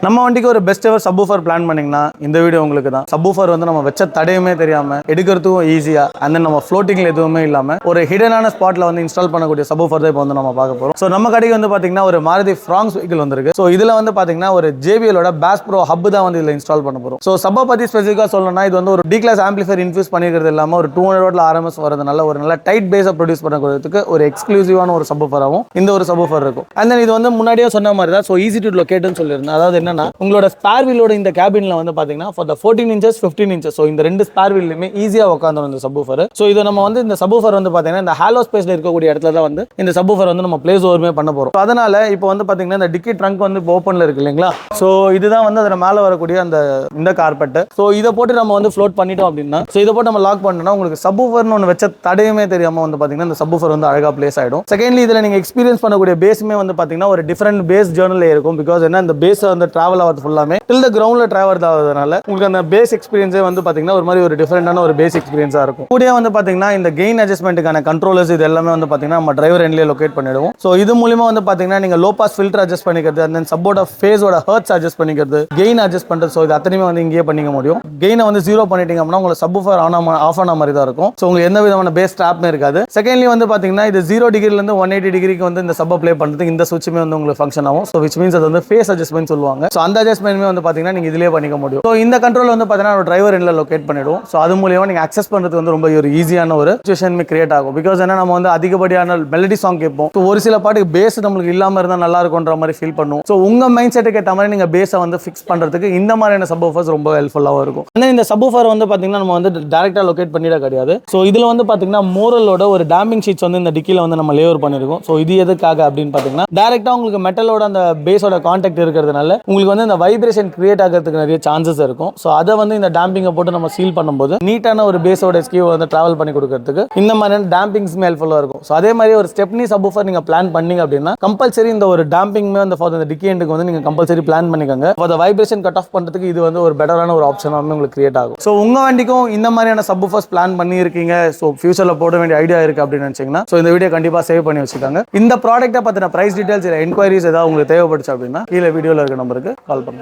நம்ம வண்டிக்கு ஒரு பெஸ்ட் எவர் சப்வூஃபர் பிளான் பண்ணீங்கன்னா இந்த வீடியோ உங்களுக்கு தான். சப்வூஃபர் வந்து நம்ம வச்ச தடையுமே தெரியாம எடுக்கிறதுக்கும் ஈஸியா அண்ட் நம்ம ஃப்ளோட்டிங்ல எதுவுமே இல்லாம ஒரு ஹிடனான ஸ்பாட்ல வந்து இன்ஸ்டால் பண்ணக்கூடிய சப்வூஃபர் தான் இப்போ வந்து நம்ம பார்க்க போறோம். ஸோ நம்ம கடைக்கு வந்து பாத்தீங்கன்னா ஒரு மாருதி ஃப்ராங்ஸ் வெஹிக்கிள் வந்திருக்கு. ஸோ இதுல வந்து பாத்தீங்கன்னா ஒரு JBLோட பேஸ் ப்ரோ ஹப் தான் வந்து இதுல இன்ஸ்டால் பண்ண போறோம். ஸோ சப்பை பத்தி ஸ்பெசிஃபிக்கா சொல்லணும்னா இது வந்து ஒரு டி கிளாஸ் ஆம்பிளிஃபையர் இன்ஃபியூஸ் பண்ணிக்கிறது இல்லாம ஒரு 200 வாட்ல RMS வரதுனால ஒரு நல்ல டைட் பேஸை ப்ரொடியூஸ் பண்ணக்கூடியதுக்கு ஒரு எக்ஸ்க்ளூசிவான ஒரு சப்வூஃபராகவும் இந்த ஒரு சப்வூஃபர் இருக்கும். அண்ட் தென் இது வந்து முன்னாடியே சொன்ன மாதிரி தான். ஸோ ஈஸி டு லொகேட்னு சொல்லியிருந்தேன். அதாவது என்னன்னா உங்களோட ஸ்பேர் வீலோட இந்த கேபின்ல வந்து பாத்தீங்கன்னா for the 14 inches 15 inches so இந்த ரெண்டு ஸ்பேர் வீல்லையுமே ஈஸியா உட்காந்துரும் இந்த சப்வூஃபர். ஸோ இதை நம்ம வந்து இந்த சப்வூஃபர் வந்து பாத்தீங்கன்னா இந்த ஹாலோ ஸ்பேஸ்ல இருக்கக்கூடிய இடத்துல தான் வந்து இந்த சப்வூஃபர் வந்து நம்ம பிளேஸ் ஓவருமே பண்ண போறோம். அதனால இப்போ வந்து பாத்தீங்கன்னா இந்த டிக்கி ட்ரங்க் வந்து ஓப்பன்ல இருக்கு இல்லைங்களா. ஸோ இதுதான் வந்து அதில் மேலே வரக்கூடிய அந்த இந்த கார்பெட். ஸோ இதை போட்டு நம்ம வந்து ஃப்ளோட் பண்ணிட்டோம் அப்படின்னா ஸோ இதை போட்டு நம்ம லாக் பண்ணோம்னா உங்களுக்கு சப்வூஃபர்னு ஒன்று வச்ச தடையுமே தெரியாம வந்து பாத்தீங்கன்னா இந்த சப்வூஃபர் வந்து அழகா பிளேஸ் ஆயிடும். செகண்ட்லி இதுல நீங்க எக்ஸ்பீரியன்ஸ் பண்ணக்கூடிய பேஸுமே வந்து பாத்தீங்கன்னா ஒரு டிஃபரெண்ட் பேஸ் ஜேர்னல் இருக்கும். பிகாஸ் என்ன இந்த பேஸ் வந்து டிராவல் ஆகிறது ஃபுல்லாமே டில் த கிரவுண்ட்ல டிராவல் ஆகுறதுனால உங்களுக்கு அந்த பேஸ் எக்ஸ்பீரியன்ஸே வந்து பாத்தீங்கன்னா ஒரு மாதிரி ஒரு டிஃபரெண்டான ஒரு பேஸ் எக்ஸ்பீரியன்ஸா இருக்கும். கூட வந்து பாத்தீங்கன்னா இந்த கெயின் அட்ஜஸ்ட்மெண்ட்டுக்கான கண்ட்ரோலர்ஸ் இது எல்லாமே வந்து பாத்தீங்கன்னா நம்ம டிரைவர் எண்ட்லயே லொகேட் பண்ணிடுவோம். ஸோ இது மூலமா வந்து பாத்தீங்கன்னா நீங்க லோ பாஸ் ஃபில்டர் அட்ஜஸ்ட் பண்ணிக்கிறது அண்ட் தென் சப்போர்ட் ஆஃப் ஃபேஸோட ஹர்ட்ஸ் அட்ஜஸ்ட் பண்ணிக்கிறது கெயின் அட்ஜஸ்ட் பண்றது. ஸோ இது அத்தனையுமே வந்து இங்கேயே பண்ணிக்க முடியும். கெயினை வந்து 0 பண்ணிட்டீங்க அப்படின்னா உங்களுக்கு சப்வூஃபர் ஆஃப் ஆன மாதிரி தான் இருக்கும். ஸோ உங்களுக்கு எந்த விதமான பேஸ் ட்ராப்மே இருக்காது. செகண்ட்லி வந்து பாத்தீங்கன்னா இது 0 டிகிரில இருந்து 180 டிகிரிக்கு வந்து இந்த சப் ப்ளே பண்றதுக்கு இந்த சுவிட்சுமே வந்து உங்களுக்கு ஃபங்க்ஷன் ஆகும். ஸோ விச் மீன்ஸ் அது வந்து ஃபேஸ் அட்ஜஸ்ட்மெண்ட் சொல்லுவாங்க. ஸோ அந்த அட்ஜஸ்ட்மெண்ட்மே வந்து பாத்தீங்கன்னா நீங்க இதுலயே பண்ணிக்க முடியும். ஸோ இந்த கண்ட்ரோல் வந்து பாத்தீங்கன்னா ஒரு டிரைவர் எண்ட்ல லொகேட் பண்ணிடுவோம். ஸோ அது மூலமா நீங்க அக்சஸ் பண்றது வந்து ரொம்ப ஒரு ஈஸியான ஒரு சிச்சுவேஷன் கிரியேட் ஆகும். பிகாஸ் என்ன நம்ம வந்து அதிகப்படியான மெலடி சாங் கேட்போம். ஸோ ஒரு சில பாட்டுக்கு பேஸ் நம்மளுக்கு இல்லாம இருந்தா நல்லா இருக்கும்ன்ற மாதிரி ஃபீல் பண்ணுவோம். ஸோ உங்க மைண்ட் செட்டுக்கு ஏற்ற மாதிரி நீங்க பேஸை வந்து ஃபிக்ஸ் பண்றதுக்கு இந்த மாதிரியான சப்வூஃபர்ஸ் ரொம்ப ஹெல்ப்ஃபுல்லாக இருக்கும். இந்த சப்வூஃபர் வந்து பாத்தீங்கன்னா நம்ம வந்து டைரக்டா லொகேட் பண்ணிட கிடையாது. ஸோ இதுல வந்து பாத்தீங்கன்னா மோரலோட ஒரு டேம்பிங் ஷீட்ஸ் வந்து இந்த டிக்கில வந்து நம்ம லேயர் பண்ணிருக்கோம். ஸோ இது எதுக்காக அப்படின்னு பாத்தீங்கன்னா டைரக்டா உங்களுக்கு மெட்டலோட அந்த பேஸோட கான்டாக்ட் இருக்கிறதுனால உங்களுக்கு வந்து இந்த வைப்ரேஷன் கிரியேட் ஆகிறதுக்கு நிறைய சான்சஸ் இருக்கும். ஸோ அதை வந்து இந்த டேம்பிங்கை போட்டு நம்ம சீல் பண்ணும்போது நீட்டான ஒரு பேஸோட ஸ்கியூ வந்து டிராவல் பண்ணி கொடுக்கறதுக்கு இந்த மாதிரியான டேம்பிங்ஸ்மே ஹெல்ப்ஃபுல்லாக இருக்கும். ஸோ அதே மாதிரி ஒரு ஸ்டெப்னி சப்வூஃபர் நீங்க பிளான் பண்ணீங்க அப்படின்னா கம்பல்சரி இந்த ஒரு டேம்பிங்மே வந்து ஃபார் இந்த டிக்கி எண்டுக்கு வந்து நீங்க கம்பல்சரி பிளான் பண்ணிக்கோங்க. For the vibration cut off பண்றதுக்கு இது வந்து ஒரு பெட்டரான ஒரு ஆப்ஷன் வந்து உங்களுக்கு கிரியேட் ஆகும். ஸோ உங்க வண்டிக்கும் இந்த மாதிரியான சப்வூஃபர்ஸ் பிளான் பண்ணி இருக்கீங்க. ஸோ ஃபியூச்சர்ல போட வேண்டிய ஐடியா இருக்கு அப்படின்னு நினைச்சீங்கன்னா ஸோ இந்த வீடியோ கண்டிப்பா சேவ் பண்ணி வச்சுக்காங்க. இந்த ப்ராடக்ட்டை பத்தின பிரைஸ் டீடைல்ஸ் இல்லை என்கொயரிஸ் ஏதாவது உங்களுக்கு தேவைப்படுச்சு அப்படின்னா கீழே வீடியோல இருக்க நம்பருக்கு கால் பண்ணுங்க.